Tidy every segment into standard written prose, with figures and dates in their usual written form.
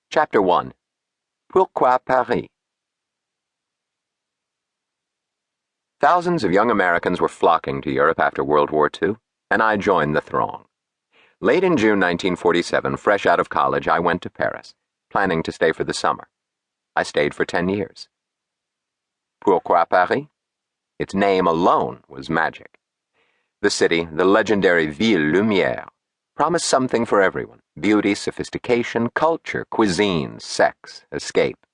Chapter 1. Pourquoi Paris? Thousands of young Americans were flocking to Europe after World War II, and I joined the throng. Late in June 1947, fresh out of college, I went to Paris, planning to stay for the summer. I stayed for 10 years. Pourquoi Paris? Its name alone was magic. The city, the legendary Ville Lumière, promised something for everyone: beauty, sophistication, culture, cuisine, sex, escape,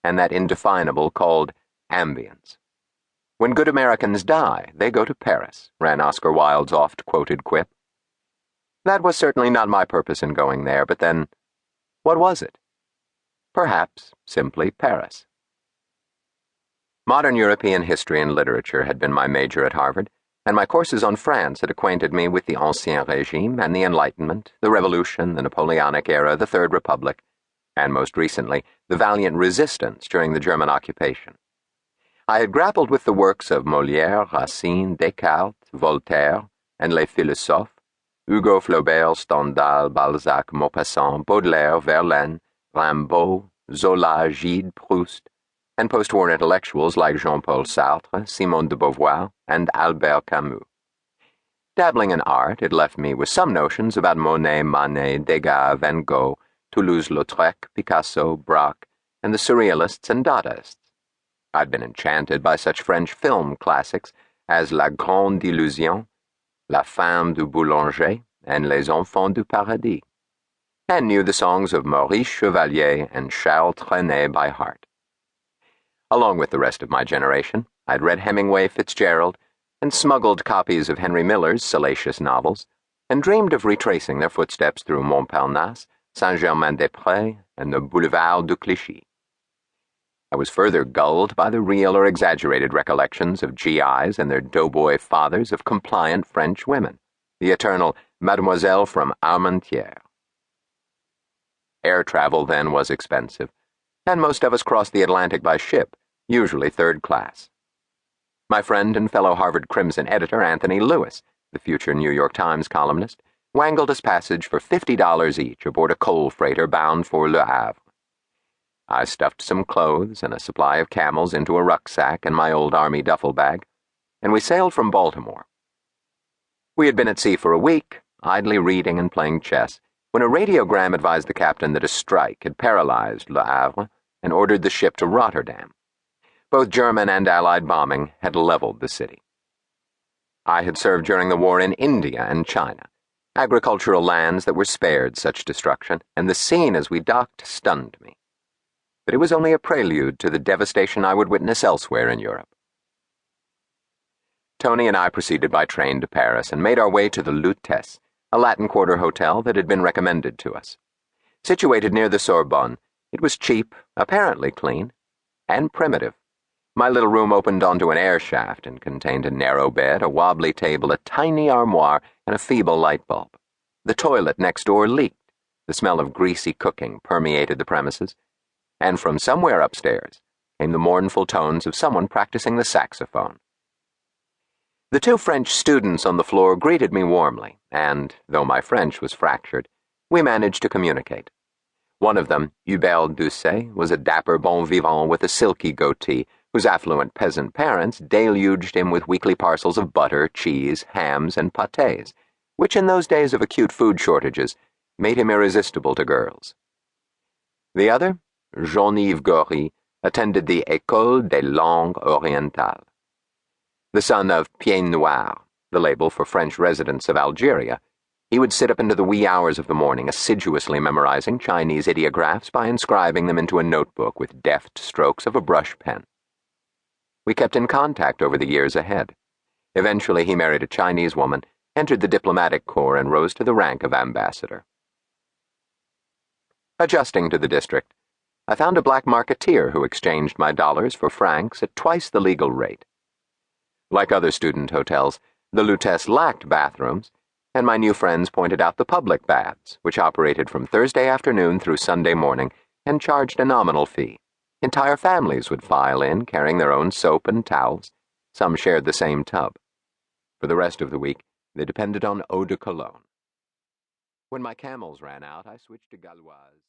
and that indefinable called ambience. When good Americans die, they go to Paris, ran Oscar Wilde's oft-quoted quip. That was certainly not my purpose in going there, but then, what was it? Perhaps simply Paris. Modern European history and literature had been my major at Harvard, and my courses on France had acquainted me with the Ancien Régime and the Enlightenment, the Revolution, the Napoleonic era, the Third Republic, and most recently, the valiant resistance during the German occupation. I had grappled with the works of Molière, Racine, Descartes, Voltaire, and les philosophes, Hugo, Flaubert, Stendhal, Balzac, Maupassant, Baudelaire, Verlaine, Rimbaud, Zola, Gide, Proust, and post-war intellectuals like Jean-Paul Sartre, Simone de Beauvoir, and Albert Camus. Dabbling in art, it left me with some notions about Monet, Manet, Degas, Van Gogh, Toulouse-Lautrec, Picasso, Braque, and the Surrealists and Dadaists. I'd been enchanted by such French film classics as La Grande Illusion, La Femme du Boulanger, and Les Enfants du Paradis, and knew the songs of Maurice Chevalier and Charles Trenet by heart. Along with the rest of my generation, I'd read Hemingway, Fitzgerald, and smuggled copies of Henry Miller's salacious novels, and dreamed of retracing their footsteps through Montparnasse, Saint-Germain-des-Prés, and the Boulevard du Clichy. I was further gulled by the real or exaggerated recollections of GIs and their doughboy fathers of compliant French women, the eternal Mademoiselle from Armentières. Air travel then was expensive, and most of us crossed the Atlantic by ship, usually third class. My friend and fellow Harvard Crimson editor Anthony Lewis, the future New York Times columnist, wangled us passage for $50 each aboard a coal freighter bound for Le Havre. I stuffed some clothes and a supply of camels into a rucksack and my old army duffel bag, and we sailed from Baltimore. We had been at sea for a week, idly reading and playing chess, when a radiogram advised the captain that a strike had paralyzed Le Havre and ordered the ship to Rotterdam. Both German and Allied bombing had leveled the city. I had served during the war in India and China, agricultural lands that were spared such destruction, and the scene as we docked stunned me. But it was only a prelude to the devastation I would witness elsewhere in Europe. Tony and I proceeded by train to Paris and made our way to the Lutèce, a Latin Quarter hotel that had been recommended to us. Situated near the Sorbonne, it was cheap, apparently clean, and primitive. My little room opened onto an air shaft and contained a narrow bed, a wobbly table, a tiny armoire, and a feeble light bulb. The toilet next door leaked. The smell of greasy cooking permeated the premises, and from somewhere upstairs came the mournful tones of someone practicing the saxophone. The two French students on the floor greeted me warmly, and, though my French was fractured, we managed to communicate. One of them, Hubert Doucet, was a dapper bon vivant with a silky goatee, whose affluent peasant parents deluged him with weekly parcels of butter, cheese, hams, and pâtés, which in those days of acute food shortages made him irresistible to girls. The other, Jean-Yves Gory, attended the École des Langues Orientales. The son of Pied Noir, the label for French residents of Algeria, he would sit up into the wee hours of the morning assiduously memorizing Chinese ideographs by inscribing them into a notebook with deft strokes of a brush pen. We kept in contact over the years ahead. Eventually he married a Chinese woman, entered the diplomatic corps, and rose to the rank of ambassador. Adjusting to the district, I found a black marketeer who exchanged my dollars for francs at twice the legal rate. Like other student hotels, the Lutèce lacked bathrooms, and my new friends pointed out the public baths, which operated from Thursday afternoon through Sunday morning and charged a nominal fee. Entire families would file in, carrying their own soap and towels. Some shared the same tub. For the rest of the week, they depended on eau de cologne. When my camels ran out, I switched to Gauloise.